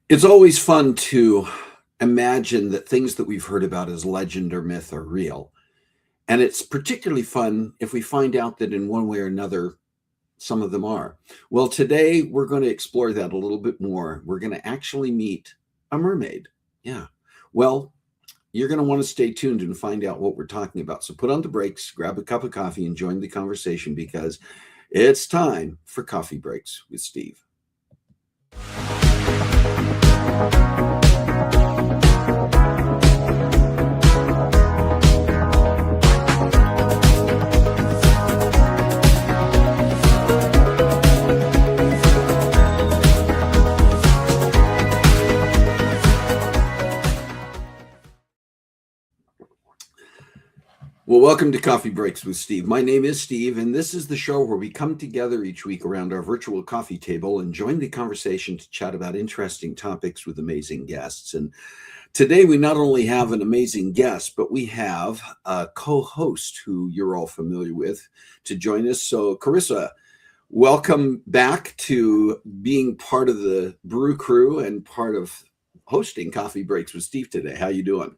It's always fun to imagine that things that we've heard about as legend or myth are real. And it's particularly fun if we find out that in one way or another, some of them are. Well, today we're going to explore that a little bit more. We're going to actually meet a mermaid. Yeah. Well, you're going to want to stay tuned and find out what we're talking about. So put on the brakes, grab a cup of coffee, and join the conversation because it's time for Coffee Breaks with Steve. Well, welcome to Coffee Breaks with Steve. My name is Steve, and this is the show where we come together each week around our virtual coffee table and join the conversation to chat about interesting topics with amazing guests. And today we not only have an amazing guest, but we have a co-host who you're all familiar with to join us. So, Carissa, welcome back to being part of the Brew Crew and part of hosting Coffee Breaks with Steve today. How you doing?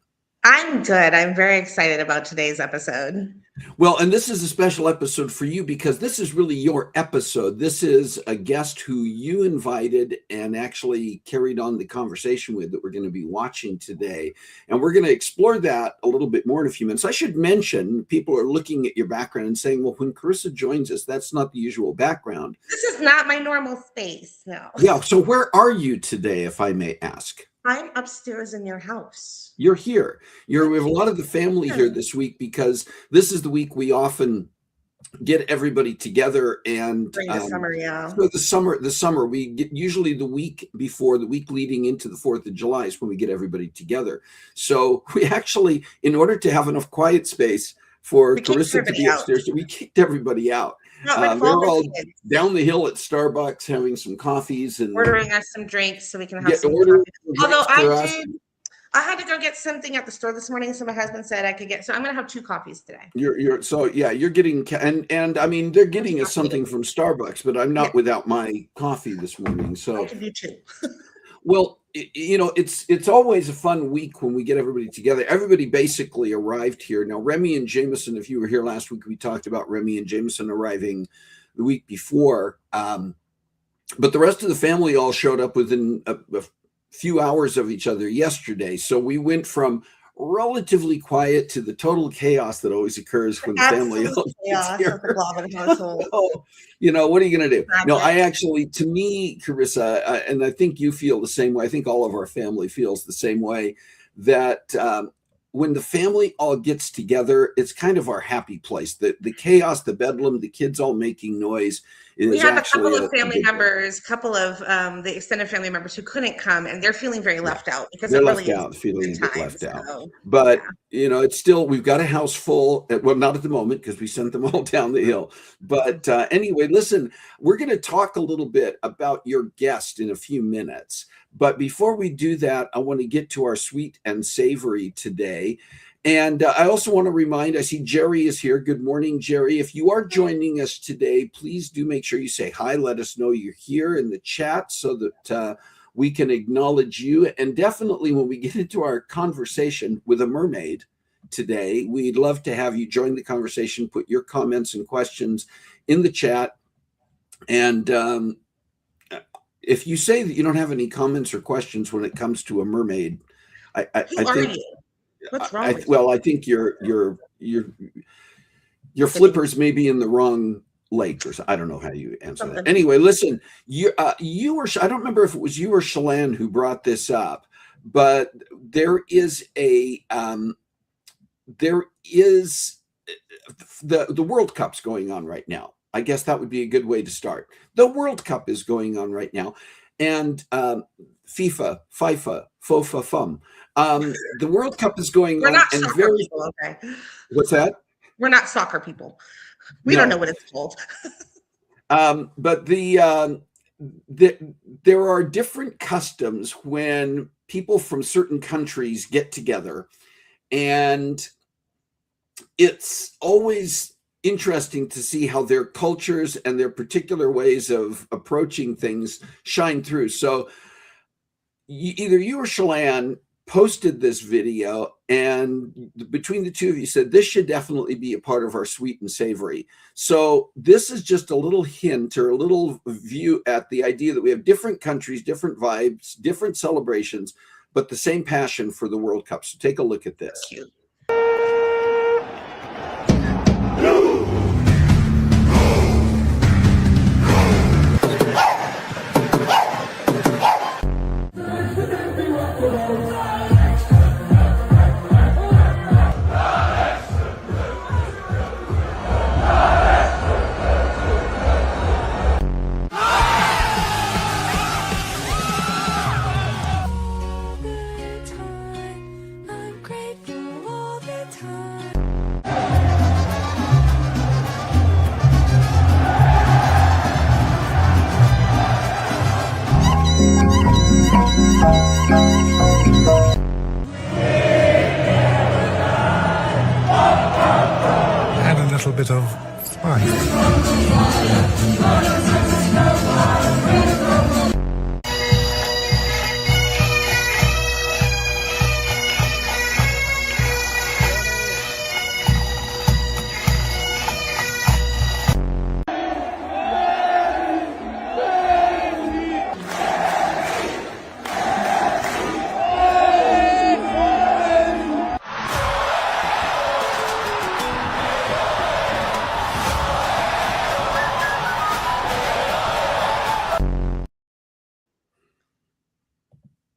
I'm good. I'm very excited about today's episode. Well, and this is a special episode for you because this is really your episode. This is a guest who you invited and actually carried on the conversation with that we're going to be watching today. And we're going to explore that a little bit more in a few minutes. I should mention, people are looking at your background and saying, well, when Carissa joins us, that's not the usual background. This is not my normal space, no. Yeah, so where are you today, if I may ask? I'm upstairs in your house. You're here. We have a lot of the family here this week because this is the week we often get everybody together and during the summer, yeah. For the summer, we get usually the week before, the week leading into the 4th of July is when we get everybody together. So we actually, in order to have enough quiet space for Carissa to be upstairs, we kicked everybody out. They're all down the hill at Starbucks having some coffees and ordering us some drinks so we can have some coffee. Although I had to go get something at the store this morning, so my husband said I could get. So I'm going to have 2 coffees today. You're getting and I mean they're getting us something from Starbucks, but I'm not without my coffee this morning. So I can do 2. Well, it's always a fun week when we get everybody together. Everybody basically arrived here. Now, Remy and Jameson, if you were here last week, we talked about Remy and Jameson arriving the week before. But the rest of the family all showed up within a few hours of each other yesterday. So we went from relatively quiet to the total chaos that always occurs when the family all gets here. What are you going to do? No, I actually, to me, Carissa, and I think you feel the same way. I think all of our family feels the same way, that when the family all gets together, it's kind of our happy place. The chaos, the bedlam, the kids all making noise. We have a couple of family members, couple of the extended family members who couldn't come, and they're feeling very left out because they're left out. But it's still, we've got a house full. Well, not at the moment because we sent them all down the hill. But anyway, listen, we're going to talk a little bit about your guest in a few minutes. But before we do that, I want to get to our sweet and savory today. And I also want to remind, I see Jerry is here. Good morning, Jerry. If you are joining us today, please do make sure you say hi. Let us know you're here in the chat so that we can acknowledge you. And definitely when we get into our conversation with a mermaid today, we'd love to have you join the conversation, put your comments and questions in the chat. And if you say that you don't have any comments or questions when it comes to a mermaid, I think... What's wrong with you? I think your flippers may be in the wrong lake, or I don't know how you answer that. Anyway, listen, you were, I don't remember if it was you or Shalane who brought this up, but there is the World Cup's going on right now. I guess that would be a good way to start. The World Cup is going on right now, and FIFA, FOFA, FUM. The World Cup is going on. We're not and soccer people, okay? What's that? We're not soccer people. We don't know what it's called. But there are different customs when people from certain countries get together, and it's always interesting to see how their cultures and their particular ways of approaching things shine through. So either you or Shalane posted this video, and between the two of you said this should definitely be a part of our sweet and savory. So this is just a little hint or a little view at the idea that we have different countries, different vibes, different celebrations, but the same passion for the World Cup. So take a look at this. Cute. And a little bit of spice.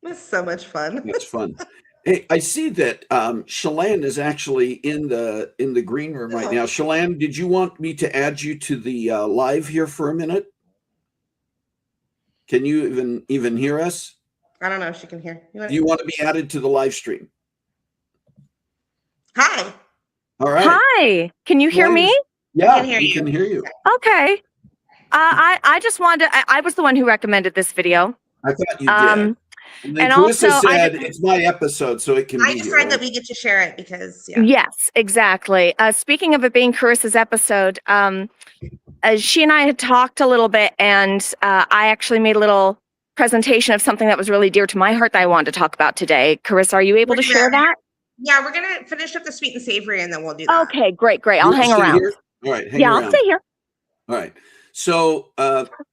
That's so much fun. That's fun. Hey, I see that Shalane is actually in the green room right now. Shalane, did you want me to add you to the live here for a minute? Can you even hear us? I don't know if she can hear. Do you want to be added to the live stream? Hi. All right. Hi. Can you hear me? Yeah, we can hear you. Okay. I just wanted to, I was the one who recommended this video. I thought you did. And then Carissa said it's my episode, so it can be. I decided that we get to share it because, yeah. Yes, exactly. Speaking of it being Carissa's episode, she and I had talked a little bit, and I actually made a little presentation of something that was really dear to my heart that I wanted to talk about today. Carissa, are you able to share that? Yeah, we're going to finish up the sweet and savory, and then we'll do that. Okay, great. I'll hang around. Here? All right, hang around. I'll stay here. All right. So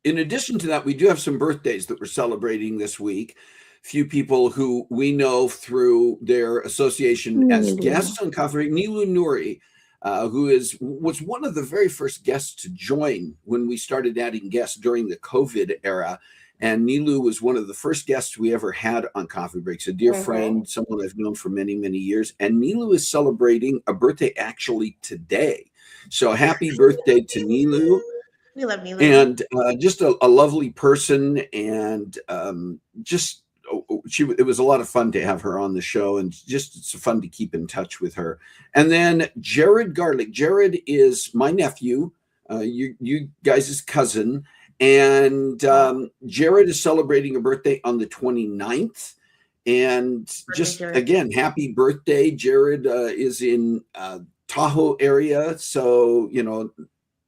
in addition to that, we do have some birthdays that we're celebrating this week. Few people who we know through their association as guests on Coffee Break. Nilu Nuri, who was one of the very first guests to join when we started adding guests during the COVID era. And Nilu was one of the first guests we ever had on Coffee Breaks, a dear friend, someone I've known for many, many years. And Nilu is celebrating a birthday actually today. So happy birthday to Nilu. We love Nilu. And just a lovely person, and it was a lot of fun to have her on the show, and just it's fun to keep in touch with her. And then Jared Garlick. Jared is my nephew, you guys' cousin, and Jared is celebrating a birthday on the 29th. And just again, happy birthday. Jared is in Tahoe area, so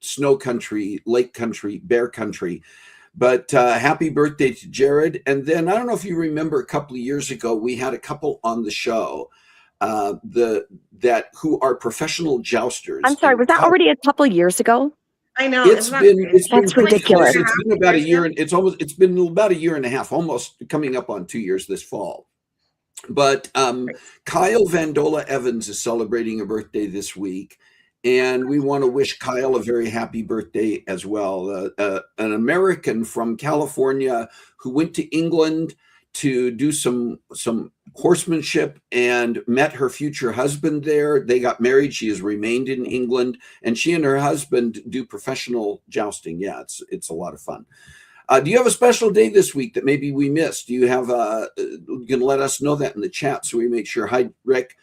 snow country, lake country, bear country. But happy birthday to Jared. And then I don't know if you remember, a couple of years ago, we had a couple on the show who are professional jousters. I'm sorry, was that already a couple of years ago? I know. That's ridiculous. It's been about a year, and it's been about a year and a half, almost coming up on 2 years this fall. But Kyle Vandola Evans is celebrating a birthday this week. And we want to wish Kyle a very happy birthday as well. An American from California who went to England to do some horsemanship and met her future husband there. They got married. She has remained in England, and she and her husband do professional jousting. Yeah, it's a lot of fun. Do you have a special day this week that maybe we missed? Do you have you can let us know that in the chat so we make sure. Hi, Rick.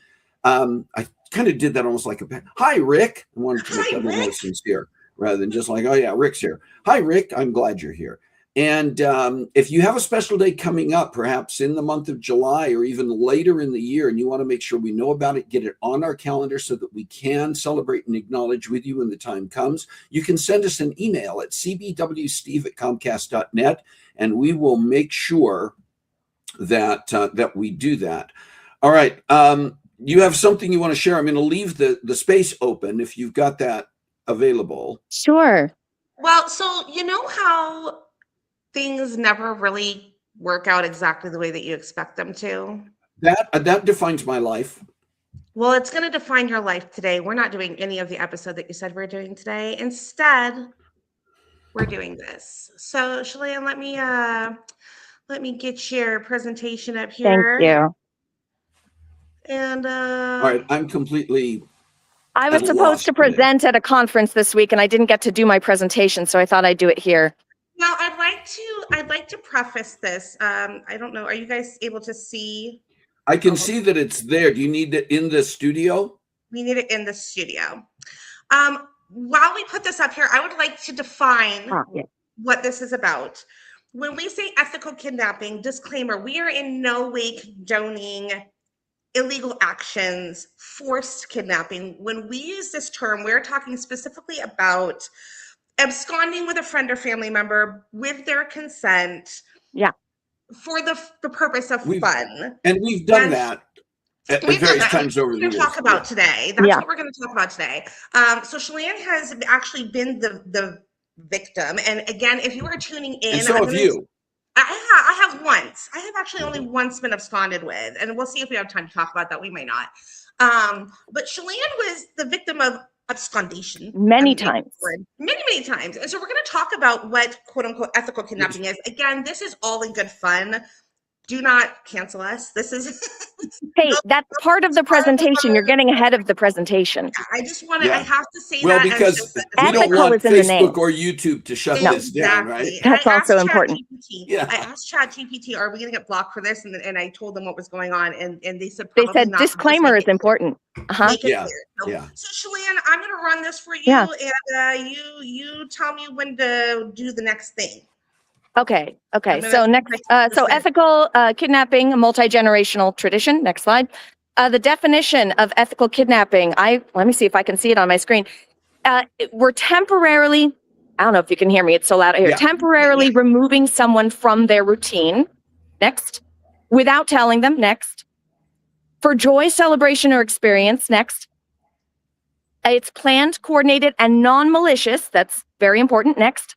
I kind of did that almost like hi, Rick. I wanted to make that more sincere rather than just like, oh yeah, Rick's here. Hi, Rick. I'm glad you're here. And if you have a special day coming up, perhaps in the month of July or even later in the year, and you want to make sure we know about it, get it on our calendar so that we can celebrate and acknowledge with you when the time comes, you can send us an email at cbwsteve@comcast.net, and we will make sure that we do that. All right. You have something you want to share? I'm going to leave the space open if you've got that available. Sure. Well, so you know how things never really work out exactly the way that you expect them to? That defines my life. Well, it's going to define your life today. We're not doing any of the episode that you said we're doing today. Instead, we're doing this. So, Shalane, let me get your presentation up here. Thank you. And all right, I'm completely. I was supposed to present at a conference this week, and I didn't get to do my presentation, so I thought I'd do it here. Now, I'd like to preface this. I don't know. Are you guys able to see? I can see that it's there. Do you need it in the studio? We need it in the studio. While we put this up here, I would like to define what this is about. When we say ethical kidnapping, disclaimer, we are in no way condoning illegal actions, forced kidnapping. When we use this term, we're talking specifically about absconding with a friend or family member with their consent. Yeah. For the purpose of fun. And we've done that at various times over the years. Talk about today. That's what we're going to talk about today. So Shalane has actually been the victim. And again, if you are tuning in, and so have you. I have once. I have actually only once been absconded with, and we'll see if we have time to talk about that. We may not. But Shalane was the victim of abscondation many times. Many times. And so we're going to talk about what quote unquote ethical kidnapping is. Again, this is all in good fun. Do not cancel us. This is hey, that's part of the presentation. You're getting ahead of the presentation. I just want to. I have to say well, that because we don't want Facebook or YouTube to shut this down, right? That's also important. I asked ChatGPT, "Are we going to get blocked for this?" And I told them what was going on, and they said not, disclaimer is important. So Shalane, I'm going to run this for you, and you tell me when to do the next thing. Okay. So next, so ethical kidnapping, a multi-generational tradition. Next slide. The definition of ethical kidnapping. Let me see if I can see it on my screen. We're temporarily, I don't know if you can hear me. It's so loud out here. Temporarily removing someone from their routine. Next. Without telling them. Next. For joy, celebration, or experience. Next. It's planned, coordinated, and non-malicious. That's very important. Next.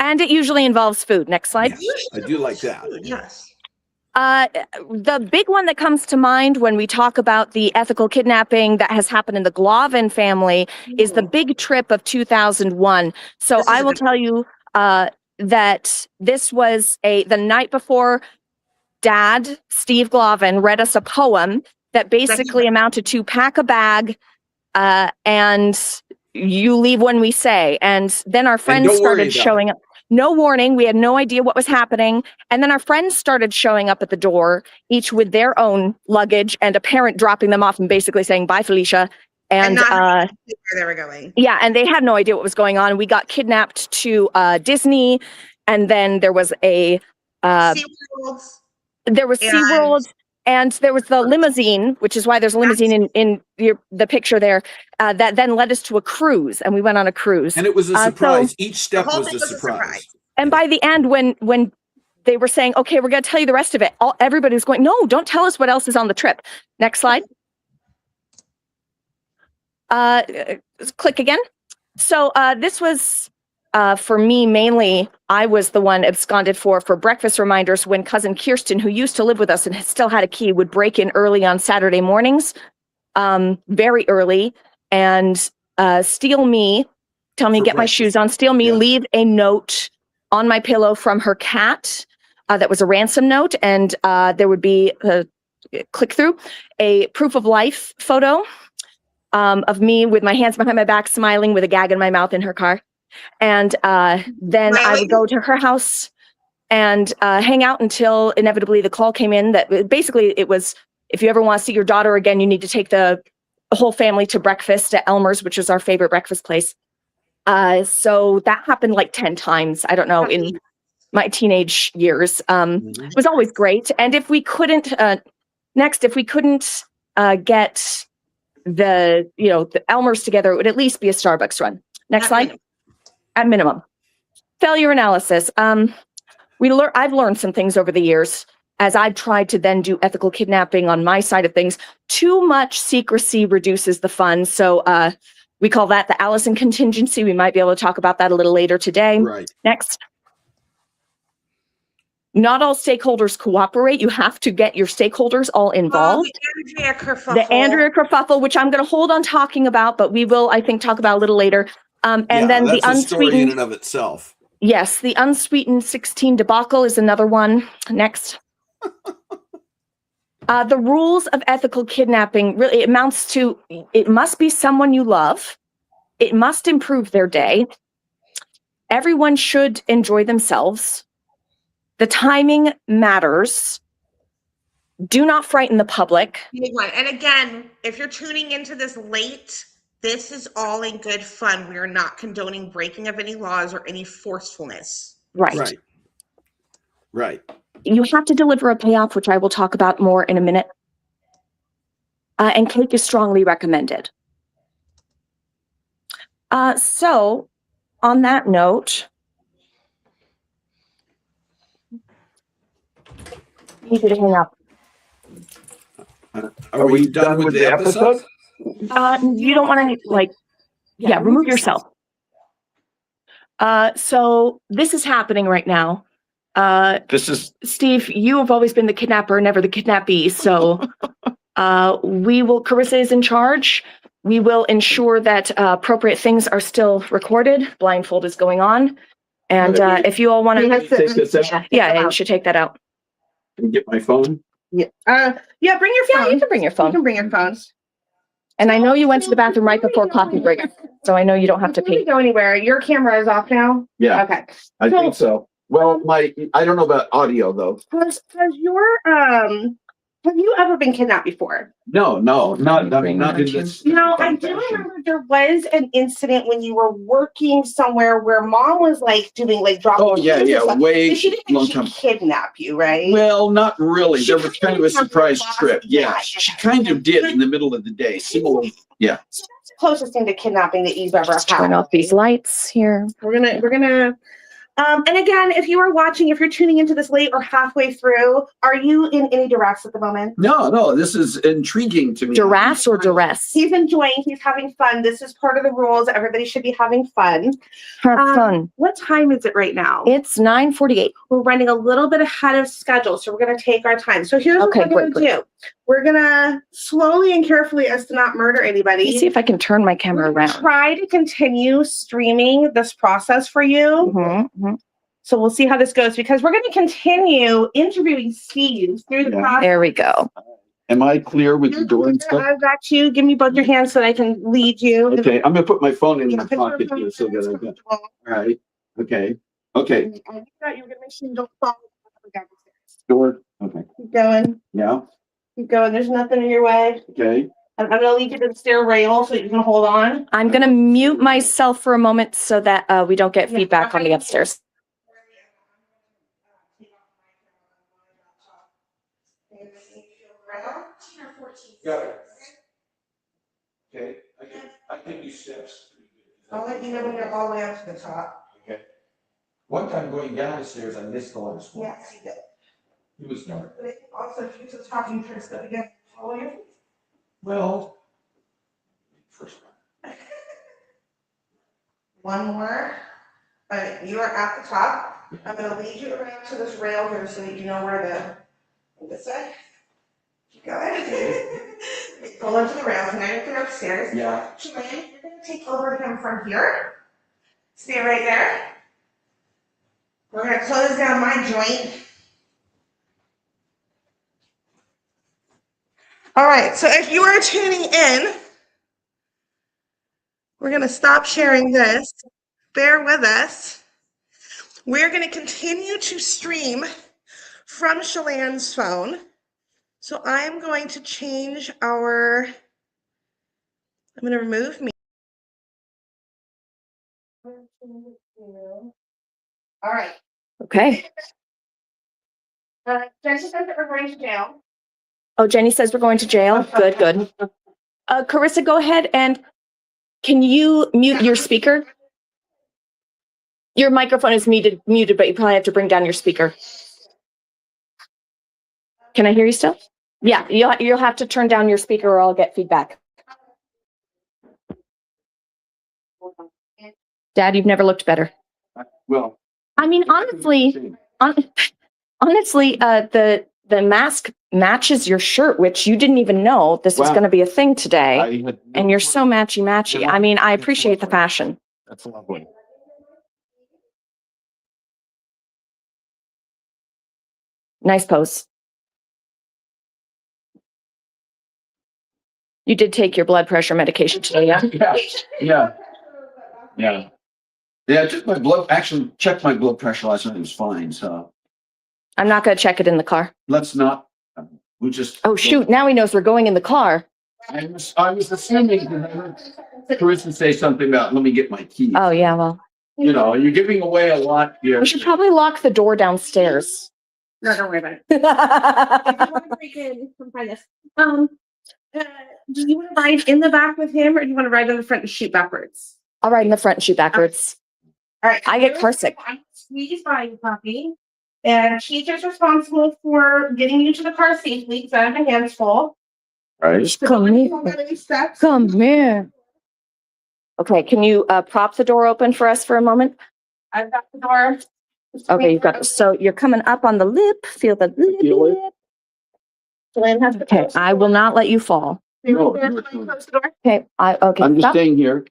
And it usually involves food. Next slide. Yes, I do like that. Yes. The big one that comes to mind when we talk about the ethical kidnapping that has happened in the Glavin family is the big trip of 2001. So I will tell you that this was the night before Dad, Steve Glavin, read us a poem that basically amounted to pack a bag and you leave when we say. And then our friends started showing up. No warning. We had no idea what was happening. And then our friends started showing up at the door, each with their own luggage, and a parent dropping them off and basically saying, "Bye, Felicia." And not where they were going. Yeah. And they had no idea what was going on. We got kidnapped to Disney. And then there was SeaWorld. And there was the limousine, which is why there's a limousine in the picture there, that then led us to a cruise, and we went on a cruise. And it was a surprise. Each step was a surprise. And by the end, when they were saying, "Okay, we're going to tell you the rest of it," everybody was going, "No, don't tell us what else is on the trip." Next slide. Click again. So this was for me mainly. I was the one absconded for breakfast reminders when cousin Kirsten, who used to live with us and still had a key, would break in early on Saturday mornings, very early, and steal me, tell me to get my shoes on, steal me, leave a note on my pillow from her cat that was a ransom note, and there would be click through a proof of life photo of me with my hands behind my back, smiling with a gag in my mouth in her car. And then I would go to her house and hang out until inevitably the call came in that basically it was, if you ever want to see your daughter again, you need to take the whole family to breakfast at Elmer's, which is our favorite breakfast place. So that happened like 10 times, I don't know, in my teenage years. It was always great. And if we couldn't, if we couldn't get the Elmer's together, it would at least be a Starbucks run. Next slide. At minimum. Failure analysis. I've learned some things over the years as I've tried to then do ethical kidnapping on my side of things. Too much secrecy reduces the fun. So we call that the Allison contingency. We might be able to talk about that a little later today. Right. Next. Not all stakeholders cooperate. You have to get your stakeholders all involved. The Andrea kerfuffle. The Andrea kerfuffle, which I'm going to hold on talking about, but we will, I think, talk about a little later. And then that's the a story in unsweetened. and of itself. Yes, the unsweetened 16 debacle is another one. Next. The rules of ethical kidnapping really amounts to it must be someone you love. It must improve their day. Everyone should enjoy themselves. The timing matters. Do not frighten the public. Big one. And again, if you're tuning into this late, this is all in good fun. We are not condoning breaking of any laws or any forcefulness. Right. You have to deliver a payoff, which I will talk about more in a minute. And cake is strongly recommended. So, on that note, I need you to hang up. Are we done with the episode? You don't want to, remove yourself. So, this is happening right now. Steve, you have always been the kidnapper, never the kidnappee. So Carissa is in charge. We will ensure that appropriate things are still recorded. Blindfold is going on. And if you all want to take this out. Yeah, you should take that out. Can you get my phone? Yeah. Bring your phone. Yeah, you can bring your phone. You can bring your phone. And I know you went to the bathroom right before coffee break. So I know you don't have to pee. Go anywhere. Your camera is off now? Yeah. Okay. I think so. Well, I don't know about audio though. Has your have you ever been kidnapped before? No, not in this. I do remember there was an incident when you were working somewhere where mom was doing dropping. Oh yeah, way she didn't long actually time. Kidnap you, right? Well, not really. There was kind of a surprise trip. Yeah, she kind of did in the middle of the day. Similar. Yeah. So that's the closest thing to kidnapping that you've ever had. Turn off these lights here. We're gonna. And again, if you are watching, if you're tuning into this late or halfway through, are you in any duress at the moment? No, this is intriguing to me. Duress or duress? He's enjoying, he's having fun. This is part of the rules. Everybody should be having fun. Have fun. What time is it right now? It's 9:48. We're running a little bit ahead of schedule, so we're going to take our time. So here's what we're going to do. We're going to slowly and carefully, as to not murder anybody. Let me see if I can turn my camera around. Try to continue streaming this process for you. Mm-hmm. So we'll see how this goes, because we're going to continue interviewing Steve through the process. There we go. Am I clear with the door and stuff? I've got you. Give me both your hands so that I can lead you. Okay, I'm going to put my phone in my put your pocket phone here so where it's that I got. comfortable. All right. Okay. I thought you were going to make sure you don't fall down the stairs. Door. Okay. Keep going. Yeah. Keep going. There's nothing in your way. Okay. I'm going to lead you to the stair rail so you can hold on. I'm going to mute myself for a moment so that we don't get feedback on the upstairs. Got it. Okay. I can do steps. I'll let you know when you're all the way up to the top. Okay. One time going down the stairs, I missed the last one. Yes, you did. It was dark. But also, if you to the top, you turn stuff again. Follow you. Well, first one. One more. You are at the top. I'm going to lead you around to this rail here so that you know where this way. Keep going. Pull into the rails, and now you're going upstairs. Yeah. Shalane, you're going to take over him from here. Stay right there. We're going to close down my joint. All right, so if you are tuning in, we're going to stop sharing this. Bear with us. We're going to continue to stream from Shalane's phone. So I'm going to change I'm going to remove me. All right. Okay. Jenny says that we're going to jail. Oh, Jenny says we're going to jail. Good. Carissa, go ahead and can you mute your speaker? Your microphone is muted, but you probably have to bring down your speaker. Can I hear you still? Yeah, you'll have to turn down your speaker or I'll get feedback. Dad, you've never looked better. Well, I mean, honestly, the mask matches your shirt, which you didn't even know this was going to be a thing today. And you're so matchy. I mean, I appreciate the fashion. That's lovely. Nice pose. You did take your blood pressure medication today, yeah? Yeah, just my blood, actually checked my blood pressure last night. It was fine, so. I'm not going to check it in the car. Let's not, we just. Oh, shoot. Now he knows we're going in the car. I was assuming that I heard Carissa say something about, let me get my keys. Oh, yeah, well. You know, you're giving away a lot here. We should probably lock the door downstairs. No, don't worry about it. Do you want to ride in the back with him or do you want to ride in the front and shoot backwards? I'll ride in the front and shoot backwards. All right. I get car sick. I'm squeeze by you, puppy. And she's just responsible for getting you to the car safely because I have my hands full. Right. Come here. Come here. Okay, can you prop the door open for us for a moment? I've got the door. Okay, you've got, so you're coming up on the lip. Feel the lip. Okay, I will not let you fall. No, Close the door. Okay, okay. I'm just stop. staying here.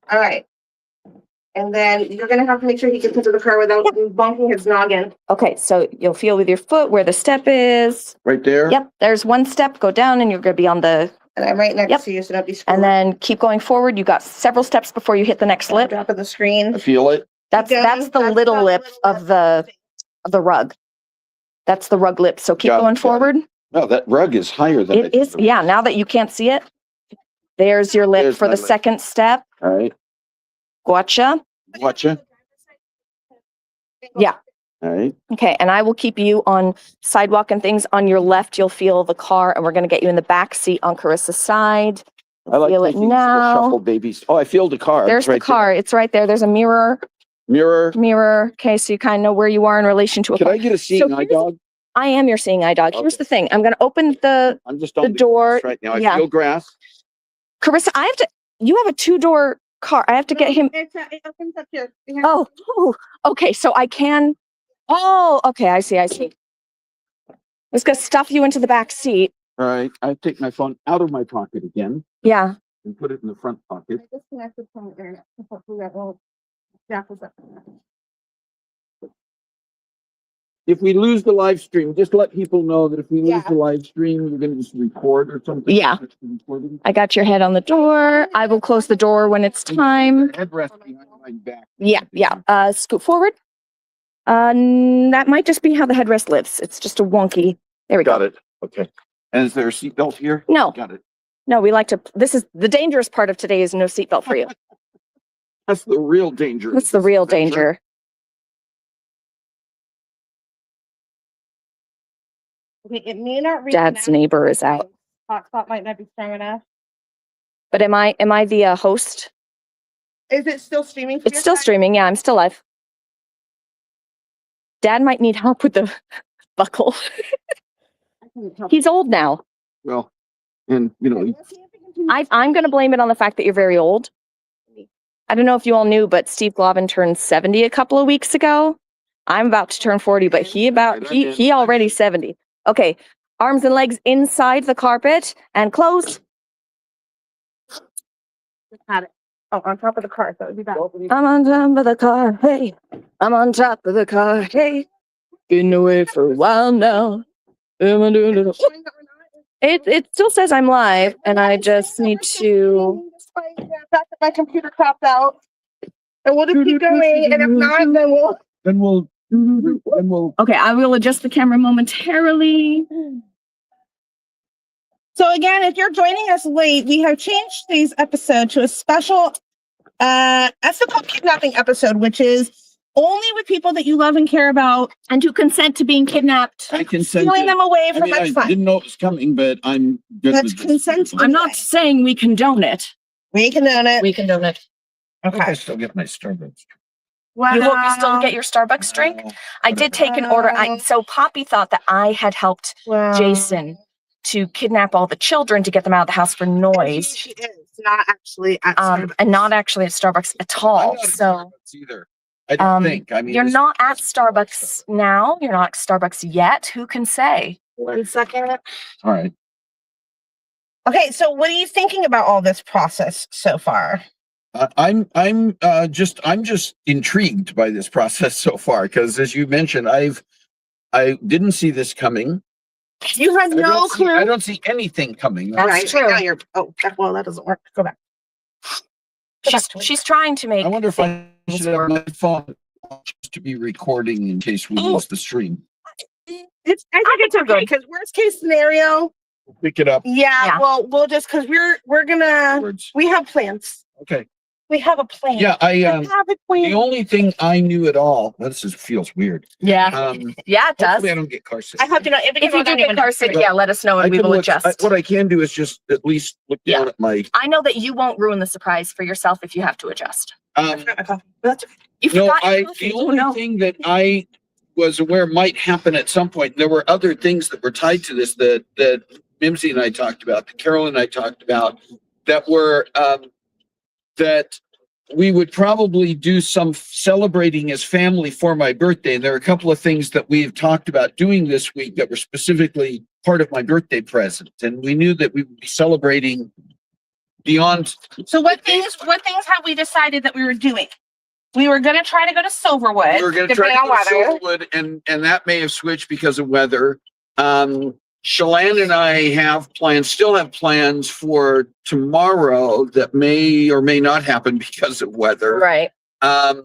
All right. And then you're going to have to make sure he gets into the car without bonking his noggin. Okay, so you'll feel with your foot where the step is. Right there? Yep, there's one step, go down and you're going to be on the... And I'm right next to you, so don't be screwed. And then keep going forward. You got several steps before you hit the next lip. Drop of the screen. I feel it. That's the little lip of the rug. That's the rug lip. So keep going forward. No, that rug is higher than it is. Yeah, now that you can't see it, there's your lip for the second step. All right. Gotcha. Yeah. All right. Okay, and I will keep you on sidewalk and things. On your left, you'll feel the car, and we're going to get you in the back seat on Carissa's side. I like feel it now. Shuffle babies. Oh, I feel the car. There's the car. It's right there. There's a mirror. Okay, so you kind of know where you are in relation to a car. Can I get a seeing eye dog? I am your seeing eye dog. Here's the thing. I'm going to open the door right now. I feel grass. Carissa, you have a 2-door car. I have to get him. It opens up here. Oh, okay. So I can. Oh, okay. I see. I was going to stuff you into the back seat. All right. I take my phone out of my pocket again. Yeah. And put it in the front pocket. I disconnected from the internet. Hopefully that won't jack us up. If we lose the live stream, just let people know that if we lose the live stream, we're going to just record or something. Yeah. I got your head on the door. I will close the door when it's time. Headrest behind my back. Yeah. Scoot forward. That might just be how the headrest lives. It's just a wonky. There we go. Got it. Okay. And is there a seatbelt here? No. Got it. No, we like to. This is the dangerous part of today is no seatbelt for you. That's the real danger. That's the real danger. Okay, it may not reach. Dad's neighbor is out. Hotspot might not be strong enough. But am I the host? Is it still streaming? It's still streaming. Yeah, I'm still live. Dad might need help with the buckle. He's old now. Well, and you know, I'm going to blame it on the fact that you're very old. I don't know if you all knew, but Steve Glavin turned 70 a couple of weeks ago. I'm about to turn 40, but he already 70. Okay, arms and legs inside the carpet and close. Had it. Oh, on top of the car, so it would be bad. I'm on top of the car, hey. I'm on top of the car, hey. Getting away for a while now. It still says I'm live, and I just need to. My computer crapped out. And we'll just keep going, and if not, then we'll. Okay, I will adjust the camera momentarily. So again, if you're joining us late, we have changed today's episode to a special ethical kidnapping episode, which is only with people that you love and care about and who consent to being kidnapped. I consent. Stealing them away from much fun. I didn't know it was coming, but I'm good. That's consent. I'm not saying we condone it. We can donut. We can donut. I think I Okay. still get my Starbucks. Wow. You hope you still get your Starbucks drink? I did take an order. So Poppy thought that I had helped Jason to kidnap all the children to get them out of the house for noise. She is not actually at Starbucks. And not actually at Starbucks at all. I'm not at So Starbucks either. I don't think. I mean, you're not at Starbucks now. You're not at Starbucks yet. Who can say? 1 second. All right. Okay, so what are you thinking about all this process so far? I'm just intrigued by this process so far because, as you mentioned, I didn't see this coming. You had no clue. I don't see anything coming. That's true. Now you're, that doesn't work. Go back. She's trying to make. I wonder if I should have my phone just to be recording in case we lose the stream. I think it's okay because worst case scenario. Pick it up. Yeah. Well, we'll just because we're gonna. We have plans. Okay. We have a plan. Yeah, We have a plan. the only thing I knew at all. This feels weird. Yeah. Yeah, it does. Hopefully I don't get car sick. I hope you know. If you do get car sick, yeah, let us know and we will adjust. What I can do is just at least look down at my. I know that you won't ruin the surprise for yourself if you have to adjust. No, The only thing that I was aware might happen at some point. There were other things that were tied to this that Mimsy and I talked about, that Carol and I talked about, that were that we would probably do some celebrating as family for my birthday. And there are a couple of things that we've talked about doing this week that were specifically part of my birthday present. And we knew that we would be celebrating beyond. So what things have we decided that we were doing? We were going to try to go to Silverwood. We were going to try to go to Silverwood, and that may have switched because of weather. Shalane and I still have plans for tomorrow that may or may not happen because of weather. Right. That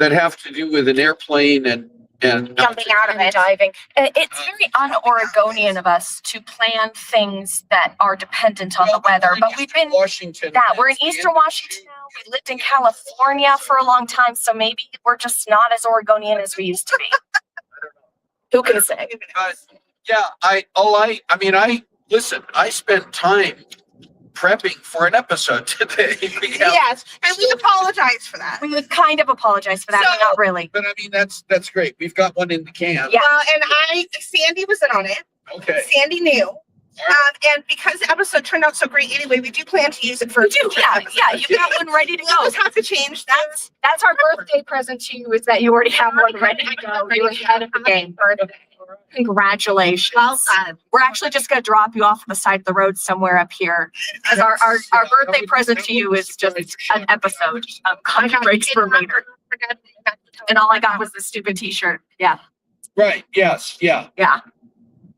have to do with an airplane and Jumping out of it, diving. It's very un-Oregonian of us to plan things that are dependent on the weather. But we've been Washington. we're in Eastern Washington now. We lived in California for a long time, so maybe we're just not as Oregonian as we used to be. Who can say? Yeah, I spent time prepping for an episode today. Yes, and we apologize for that. We would kind of apologize for that, but not really. But I mean, that's great. We've got one in the can. Yeah. Well, and Sandy was in on it. Okay. Sandy knew. And because the episode turned out so great anyway, we do plan to use it for. Yeah, you got one ready to go. We'll just have to change that. That's our birthday present to you, is that you already have one ready to go. You're ahead of the game. Congratulations. Well done. We're actually just going to drop you off on the side of the road somewhere up here. Because our birthday present to you is just an episode of Country Breaks for later. And all I got was this stupid t-shirt. Yeah. Right. Yes. Yeah. Yeah.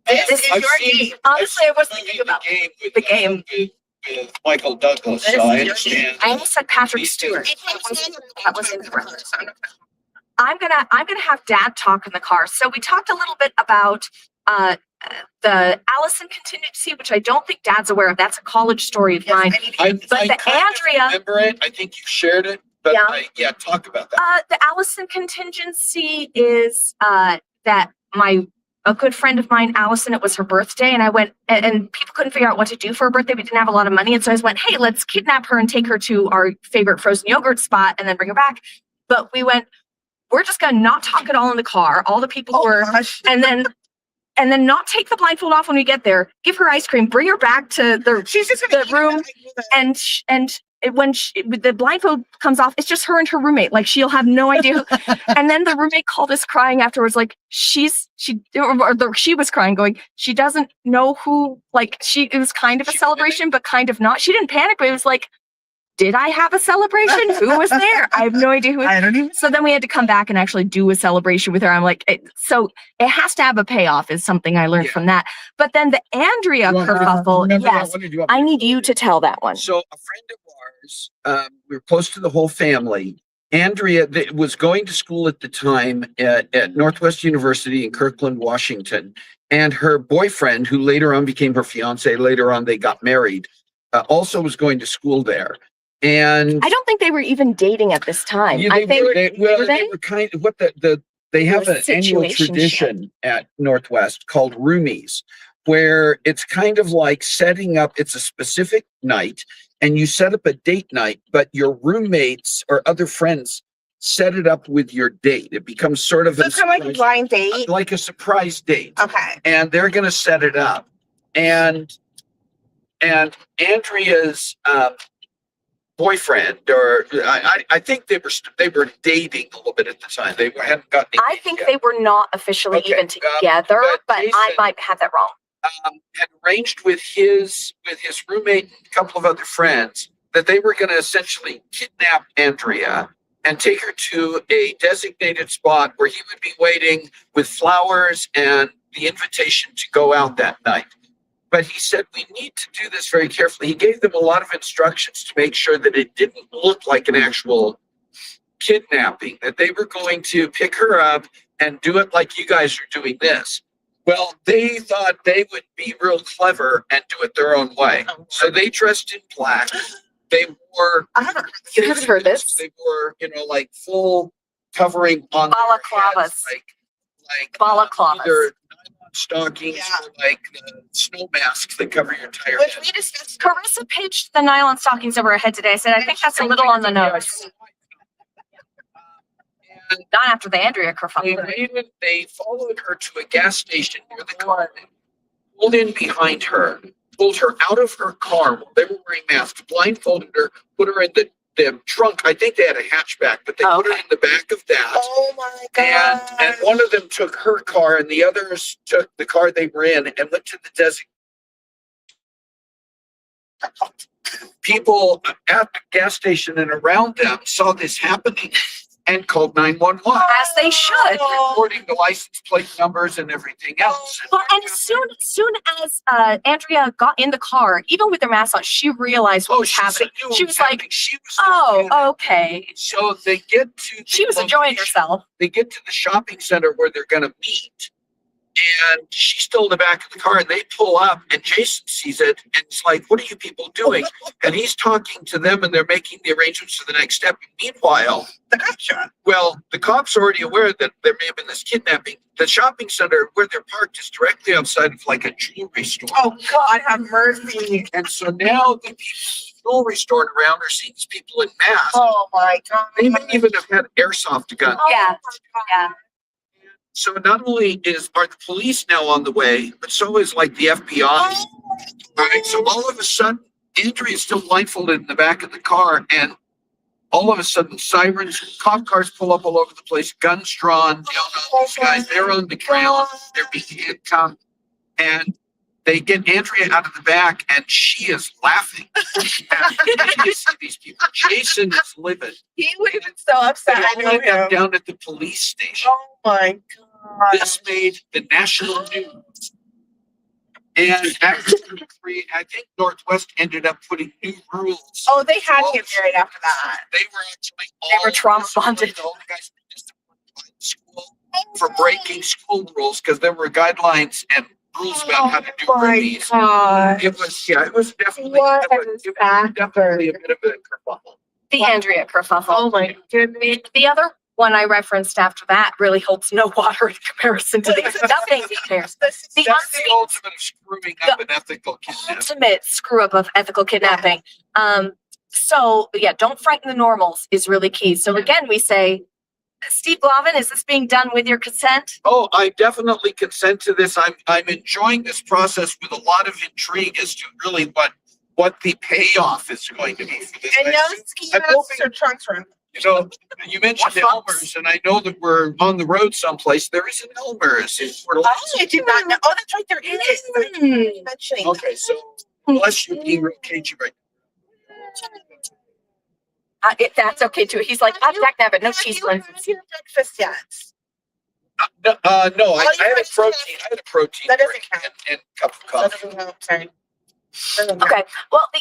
This is your game. Honestly, I was thinking about the game. With Michael Douglas, so I understand. I almost said Patrick Stewart. That was incorrect. I'm gonna have Dad talk in the car. So we talked a little bit about the Allison contingency, which I don't think Dad's aware of. That's a college story of mine. I the Andrea, remember it. I think you shared it. But talk about that. The Allison contingency is that a good friend of mine, Allison, it was her birthday, and I went, and people couldn't figure out what to do for her birthday. We didn't have a lot of money, and so I went, hey, let's kidnap her and take her to our favorite frozen yogurt spot and then bring her back. But we went, we're just going to not talk at all in the car. All the people who were, and then not take the blindfold off when we get there, give her ice cream, bring her back to the room. And when the blindfold comes off, it's just her and her roommate. Like, she'll have no idea. And then the roommate called us crying afterwards. Like, she was crying going, she doesn't know who, like, it was kind of a celebration, but kind of not. She didn't panic, but it was like, did I have a celebration? Who was there? I have no idea who. I don't even. So then we had to come back and actually do a celebration with her. I'm like, so it has to have a payoff is something I learned from that. But then the Andrea kerfuffle, yes, I need you to tell that one. So a friend of ours, we were close to the whole family. Andrea was going to school at the time at Northwest University in Kirkland, Washington. And her boyfriend, who later on became her fiance, later on they got married, also was going to school there. And I don't think they were even dating at this time. Yeah, they were kind of they have an annual tradition at Northwest called Roomies, where it's kind of like setting up. It's a specific night, and you set up a date night, but your roommates or other friends set it up with your date. It becomes sort of So it's kind of like a blind date. like a surprise date. Okay. And they're going to set it up. And Andrea's boyfriend, or I think they were dating a little bit at the time. They hadn't gotten. I think they were not officially even together, but Jason, I might have that wrong. Had arranged with his roommate and a couple of other friends that they were going to essentially kidnap Andrea and take her to a designated spot where he would be waiting with flowers and the invitation to go out that night. But he said, we need to do this very carefully. He gave them a lot of instructions to make sure that it didn't look like an actual kidnapping, that they were going to pick her up and do it like you guys are doing this. Well, they thought they would be real clever and do it their own way. So they dressed in black. They wore... I haven't heard this. They wore, like full covering on balaclavas. Like balaclavas. Either stockings or like the snow masks that cover your entire Which head. we discussed. Carissa pitched the nylon stockings over her head today. I said, I think that's a little on the nose. Not after the Andrea kerfuffle. They followed her to a gas station near the car, pulled in behind her, pulled her out of her car while they were wearing masks, blindfolded her, put her in the trunk. I think they had a hatchback, but they put her in the back of that. Oh my God. And one of them took her car and the others took the car they were in and went to the people at the gas station and around them saw this happening and called 911. As they should. Reporting the license plate numbers and everything else. Well, and as soon as Andrea got in the car, even with her mask on, she realized what was happening. She was like, "Oh, okay." So they get to. She was enjoying herself. They get to the shopping center where they're going to meet, and she's still in the back of the car. And they pull up, and Jason sees it, and it's like, "What are you people doing?" And he's talking to them, and they're making the arrangements for the next step. Meanwhile, well, the cops are already aware that there may have been this kidnapping. The shopping center where they're parked is directly outside of like a jewelry store. Oh God, have mercy! And so now the people in the jewelry store and around are seeing these people in masks. Oh my God! They may even have had airsoft guns. Yeah, yeah. So not only are the police now on the way, but so is like the FBI. All right. So all of a sudden, Andrea is still blindfolded in the back of the car, and all of a sudden, sirens, cop cars pull up all over the place, guns drawn down on these guys. They're on the ground. They're being handcuffed, and they get Andrea out of the back, and she is laughing. You see these people. Jason is livid. He would have been so upset. I know him. Down at the police station. Oh my God! This made the national news. And after three, I think Northwest ended up putting new rules. Oh, they had to get married after that. They were actually They were trauma bonded. All the guys were disciplined by the school for breaking school rules because there were guidelines and rules about how to do movies. It was definitely definitely a bit of a kerfuffle. The Andrea kerfuffle. Oh my goodness! The other one I referenced after that really holds no water in comparison to these. Nothing compares. The ultimate of screwing up an ethical kidnapping. Ultimate screw up of ethical kidnapping. So yeah, don't frighten the normals is really key. So again, we say, Steve Glavin, is this being done with your consent? Oh, I definitely consent to this. I'm enjoying this process with a lot of intrigue as to really what the payoff is going to be for this. And no ski masks or trunks run. So you mentioned Elmer's, and I know that we're on the road someplace. There is an Elmer's. I did not know. Oh, that's right. There is. Mentioning. Okay, so unless you're being real cagey right That's okay too. He's like, I'm Jack Nabbit, no cheese. Have you had your breakfast yet? now. No, I had a protein. I had a protein That doesn't drink count. and a cup of That coffee. doesn't count. Sorry. Okay. Well, the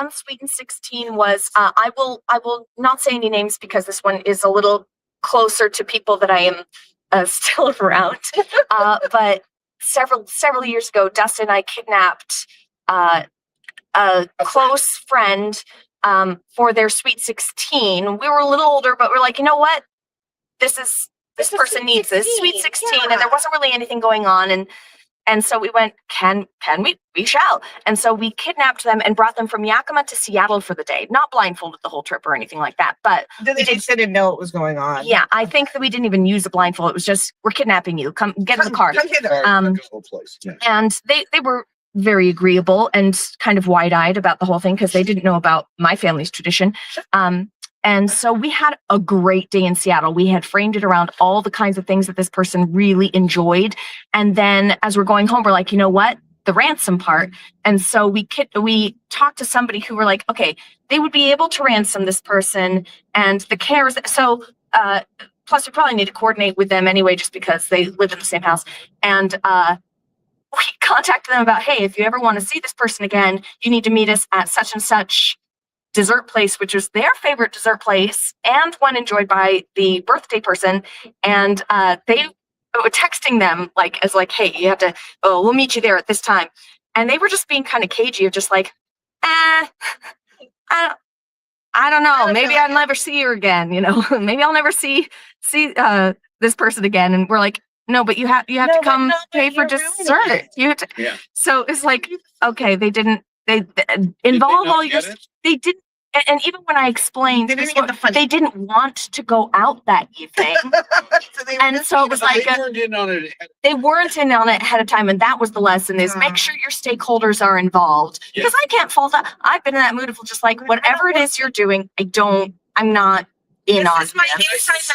unsweetened 16 was, I will not say any names because this one is a little closer to people that I am still around. But several years ago, Dustin and I kidnapped a close friend for their sweet 16. We were a little older, but we're like, you know what? This person needs this sweet 16, and there wasn't really anything going on, And so we went, can we? We shall. And so we kidnapped them and brought them from Yakima to Seattle for the day. Not blindfolded the whole trip or anything like that, but they didn't know what was going on. Yeah, I think that we didn't even use a blindfold. It was just, we're kidnapping you. Come get in the car. Come hither. And they were very agreeable and kind of wide-eyed about the whole thing because they didn't know about my family's tradition. And so we had a great day in Seattle. We had framed it around all the kinds of things that this person really enjoyed. And then as we're going home, we're like, you know what? The ransom part. And so we talked to somebody who were like, okay, they would be able to ransom this person and the cares. So plus we probably need to coordinate with them anyway, just because they live in the same house. And we contacted them about, hey, if you ever want to see this person again, you need to meet us at such and such dessert place, which was their favorite dessert place and one enjoyed by the birthday person. And they were texting them as hey, you have to, we'll meet you there at this time. And they were just being kind of cagey of just like, I don't know. Maybe I'll never see her again. Maybe I'll never see this person again. And we're like, no, but you have to come pay for dessert. You have to. Yeah. So it's like, okay, they involve all your. They didn't. And even when I explained, they didn't want to go out that evening. So it was like they weren't in on it. They weren't in on it ahead of time, and that was the lesson: is make sure your stakeholders are involved. Yeah. Because I can't fault that. I've been in that mood of just like whatever it is you're doing, I'm not in on it. My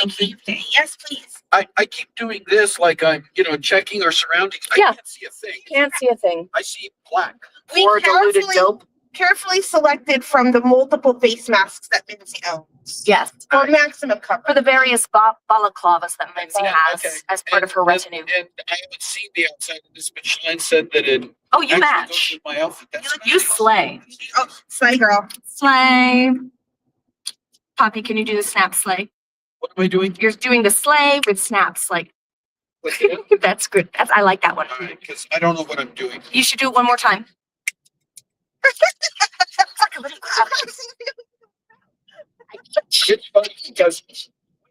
cave day. Yes, please. I keep doing this like I'm checking our surroundings. I can't see a thing. Can't see a thing. I see black. Or diluted dope. Carefully selected from the multiple face masks that Minzy owns. Yes. For maximum coverage. For the various balaclavas that Minzy has as part of her retinue. And I haven't seen the outside of this, but Shine said that it you match. My outfit. You slay. Oh, slay, girl. Slay. Poppy, can you do the snap slay? What am I doing? You're doing the slay with snaps. That's good. I like that one. All right, because I don't know what I'm doing. You should do it one more time. It's funny because we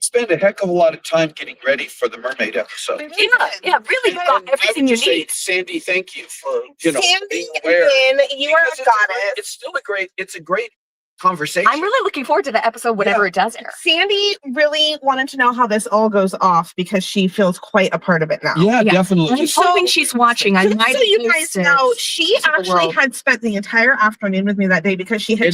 spend a heck of a lot of time getting ready for the mermaid episode. Yeah, really got everything you need. Sandy, thank you for Sandy, being aware. You are a goddess. It's still a great conversation. I'm really looking forward to the episode whenever it does air. Sandy really wanted to know how this all goes off because she feels quite a part of it now. Yeah. Definitely. I'm hoping she's watching. I might. So you guys know, she actually had spent the entire afternoon with me that day because she had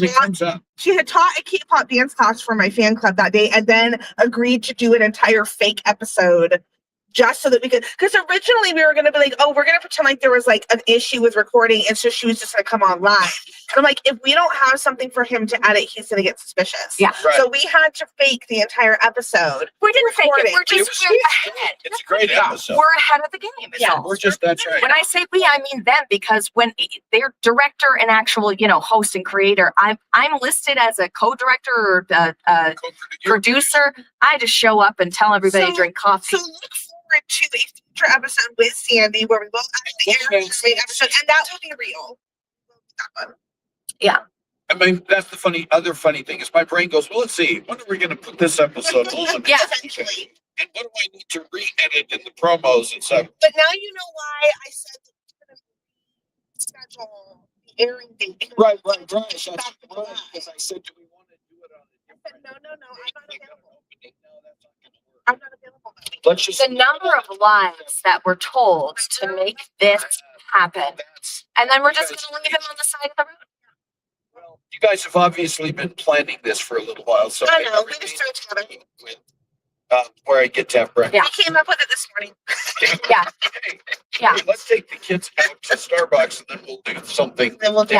taught a K-pop dance class for my fan club that day, and then agreed to do an entire fake episode. Just so that we could, because originally we were going to be like, oh, we're going to pretend like there was an issue with recording, and so she was just going to come on live. And I'm like, if we don't have something for him to edit, he's going to get suspicious. Yeah. Right. So we had to fake the entire episode. We didn't fake it. We're ahead. It's a great episode. We're ahead of the game. Yeah, that's right. When I say we, I mean them, because when they're director and actual, host and creator, I'm listed as a co-director or producer. I just show up and tell everybody to drink coffee. So look forward to a future episode with Sandy where we will actually air the main episode, and that will be real. Yeah. I mean, that's the other funny thing is my brain goes, well, let's see, when are we going to put this episode on? Yeah, eventually. And what do I need to re-edit in the promos and stuff? But now you know why I said that we're going to schedule the airing date. Right. Because I said, do we want to do it on a different? No, I'm not available. I'm not available. Let's just the number of lies that were told to make this happen, and then we're just going to leave him on the side of the road. Well, you guys have obviously been planning this for a little while, so I know we just threw it together. Where I get to have breakfast. Yeah. We came up with it this morning. Yeah. Hey, let's take the kids out to Starbucks and then we'll do something. Then we'll do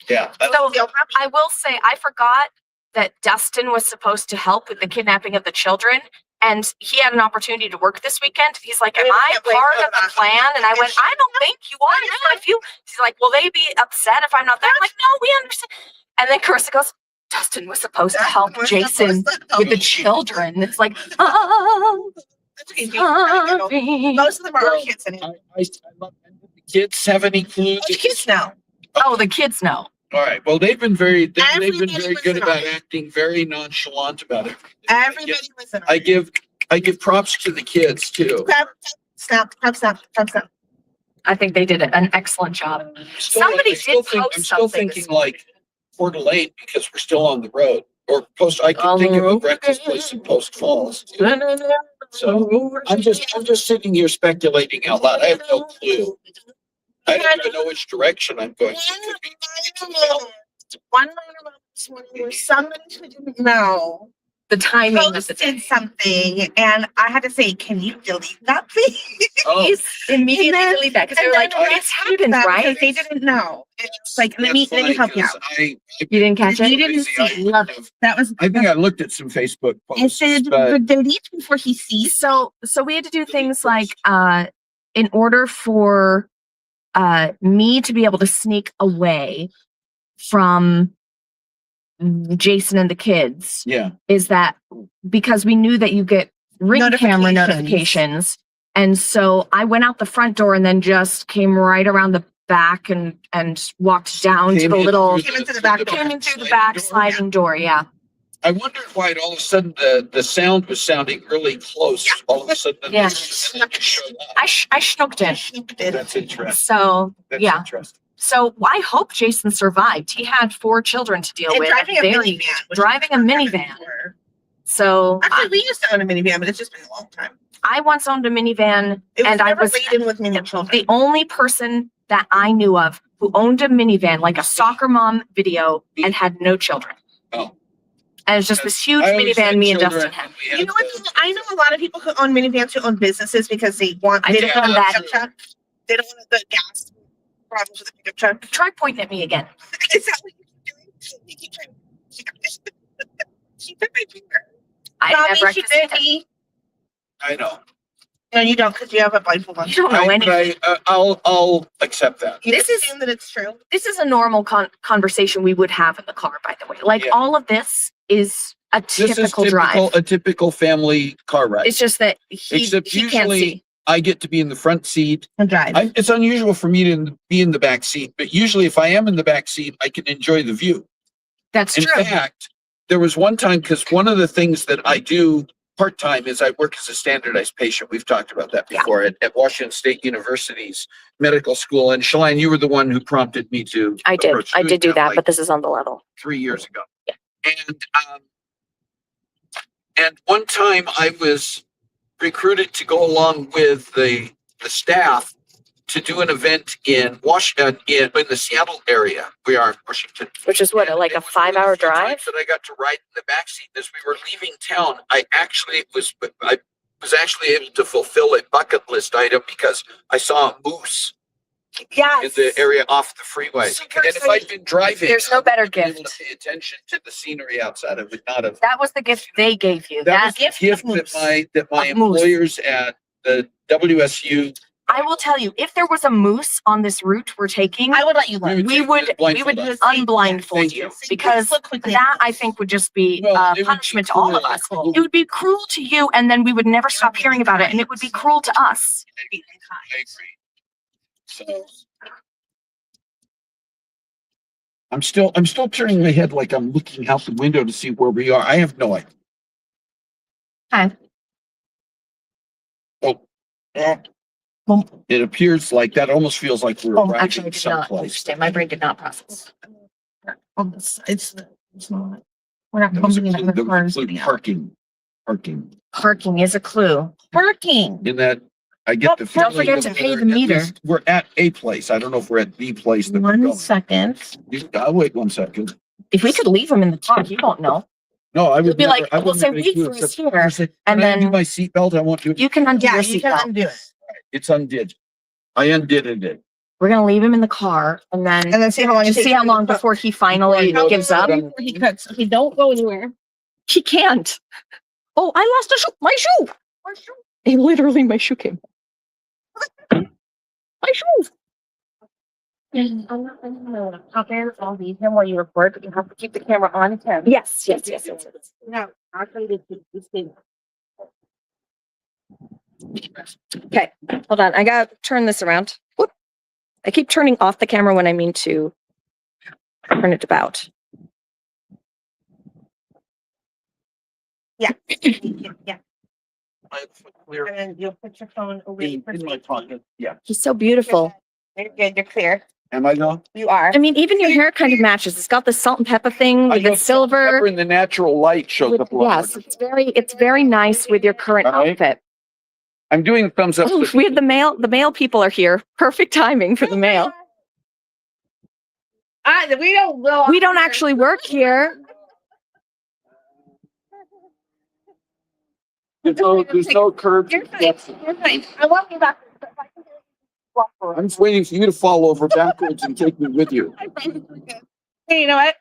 Yeah. So I will say I forgot that Dustin was supposed to help with the kidnapping of the children. And he had an opportunity to work this weekend. He's like, am I part of the plan? And I went, I don't think you are. No, he's like, will they be upset if I'm not there? I'm like, no, we understand. And then Carissa goes, Dustin was supposed to help Jason with the children. It's like, most of them are our kids anyway. The kids have any clues? The kids know. Oh, the kids know. All right. Well, they've been very good about acting very nonchalant about it. Everybody was in. I give props to the kids too. Snap. I think they did an excellent job. Somebody did post I'm still something thinking like Coeur d'Alene because we're still on the road. Or I can think of a breakfast place in Post Falls. So I'm just sitting here speculating out loud. I have no clue. I don't even know which direction I'm going. One this morning where somebody who didn't know the timing of the posted something, and I had to say, "Can you delete that, please?" Oh, immediately delete that because they were like, it's students, right? Because they didn't know. It's like, let me help you out. You didn't catch it? You didn't see. Love it. That was. I think I looked at some Facebook I posts. said, but delete before he sees. So we had to do things like, in order for me to be able to sneak away from Jason and the kids, yeah, is that because we knew that you get ring camera notifications, and so I went out the front door and then just came right around the back and walked down to the little Came into the back door. came in through the back sliding door. Yeah. I wondered why all of a sudden the sound was sounding really close. All of a sudden, Yeah. it showed up. I snooked it. That's interesting. So That's yeah. interesting. So I hope Jason survived. He had 4 children to deal And with. driving a minivan. Driving a minivan. So Actually, we used to own a minivan, but it's just been a long time. I once owned a minivan, It was and I never was laden with mini children. the only person that I knew of who owned a minivan, like a soccer mom video, and had no children. Oh. And it's just this huge I always minivan had me and children Justin had. when we had You know what? I know a lot of people who own minivans who own businesses because they don't want I did want that. a pickup truck. They don't want the gas problems with the pickup truck. Try pointing at me again. Is that what you keep doing? You keep trying. She took my finger. I didn't have Mommy, breakfast. she bit me. I know. No, you don't, because you have a blindfold on. You don't know anything. I'll accept that. You This just is- assume that it's true. This is a normal conversation we would have in the car, by the way. Like Yeah. all of this is a This typical is drive. a typical family car ride. It's just that Except he can't usually see. I get to be in the front seat. And drive. It's unusual for me to be in the back seat, but usually if I am in the back seat, I can enjoy the view. That's In true. fact, there was one time, because one of the things that I do part-time is I work as a standardized patient. We've talked about that before at Washington State University's medical school. And Shalane, you were the one who prompted me to. I did approach doing do that, like but this is on the level. 3 years ago. Yeah. And one time I was recruited to go along with the staff to do an event in the Seattle area. We are in Washington. Which is what, And like it a was one of the 5-hour few times drive? that I got to ride in the backseat as we were leaving town. I was actually able to fulfill a bucket list item because I saw a moose in Yes. the area off the freeway. Super And if I'd been driving, There's no I would better have been able gift. to pay attention to the scenery outside. I would not have. That was the gift they gave you. That was the gift gift of moose. that my Of moose. employers at the WSU. I will tell you, if there was a moose on this route we're taking, I would let you look. we would blindfold us. unblindfold Thank you you. because Look quickly. that I think would just be Well, it would be punishment to all of us. cruel. It would be cruel to you, and then we would never stop hearing about it, and it would be cruel to us. I agree. So I'm still turning my head like I'm looking out the window to see where we are. I have no idea. Okay. Oh, it appears like that. Almost feels like we're Oh, arriving actually, I did not someplace. understand. My brain did not process. It's not. We're not That was a bumping clue. into That other was a cars. clue. Parking. Parking is a clue. Parking. In that, I get the Don't feeling forget that to pay we're the at meter. least- We're at a place. I don't know if we're at the place that we're One going. second. I'll wait 1 second. If we could leave him in the car, you won't know. No, I You'll would be never. like, I we'll wouldn't say, have any wait clue for us except here, I said, and "Can I undo then- my seatbelt. I won't do it. You can undo Yeah, your you can seatbelt. undo it. It's undid. I undid it. We're gonna leave him in the car, and then And then see how long it just takes. see how long before he finally Before he gives up. notices He cuts. He don't go anywhere. He can't. Oh, I lost a shoe. My shoe. Literally, my shoe came. My shoe. I'm not going to pop in. I'll leave him while you record, but you have to keep the camera on him. Yes. No, actually, this thing. Okay, hold on. I gotta turn this around. Whoop. I keep turning off the camera when I mean to turn it about. Yeah. Yeah. And then you'll put your phone away for in my safety. pocket. Yeah. He's so beautiful. You're good. You're clear. Am I though? You are. I mean, even your hair kind of matches. It's got the salt and pepper thing with the silver. In the natural light shows With- up a lot. yes, it's very nice with your current All right. outfit. I'm doing thumbs up. Oh, we have the mail people are here. Perfect timing for the mail. We don't actually work here. There's no curb. You're fine. You're fine. I want you back. I'm just waiting for you to fall over backwards and take me with you. Hey, you know what?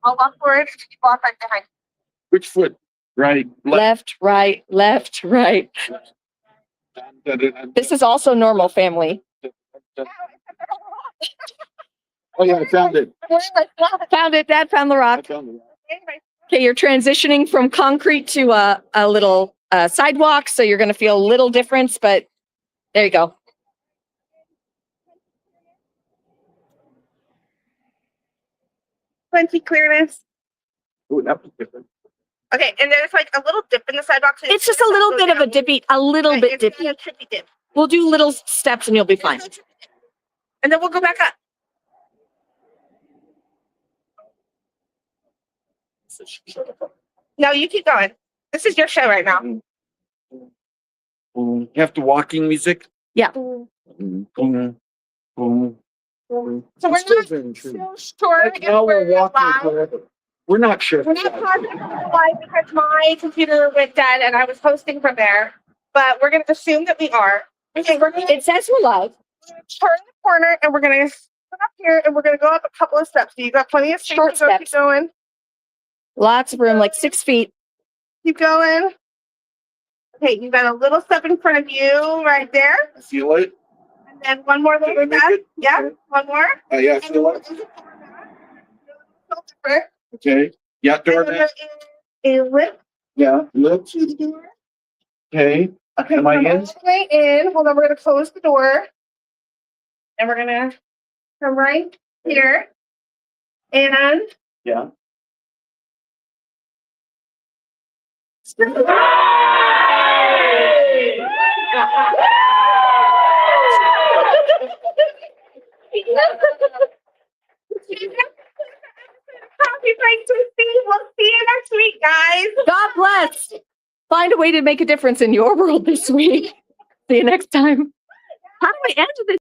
I'll walk forward. You walk right behind. Which foot? Right. Left, right, left, right. This is also normal family. Oh yeah, I found it. Found it. Dad found the I rock. found it. Okay, you're transitioning from concrete to a little sidewalk, so you're going to feel a little difference, but there you go. Plenty clearness. Ooh, that was different. Okay, and there's like a little dip in the sidewalk. So It's just a little bit of a dippy, a little bit dippy. It's a trippy dip. We'll do little steps and you'll be fine. And then we'll go back up. No, you keep going. This is your show right now. You have to walking music. Yeah. So we're not so sure if Now we're we're walking live. forever. We're not sure. We're not positive if we're live because my computer went dead and I was hosting from there. But we're going to assume that we are. Okay, we're going to It says we're live. turn the corner and we're going to come up here and we're going to go up a couple of steps. So you got plenty of space. Short to go. steps. Keep going. Lots of room, like 6 feet. Keep going. Okay, you got a little step in front of you right there. I feel it. And then one more Can I little make step. it? Yeah, Okay. one more. Yeah, I And feel it. then Okay. Yeah, door there next. is a lip Yeah, lips. to the door. Okay. Okay, Am I come in? all the way in. Hold on, we're gonna close the door. And we're gonna come right here. And Yeah. Happy Thanksgiving. We'll see you next week, guys. God bless. Find a way to make a difference in your world this week. See you next time. How do I end this?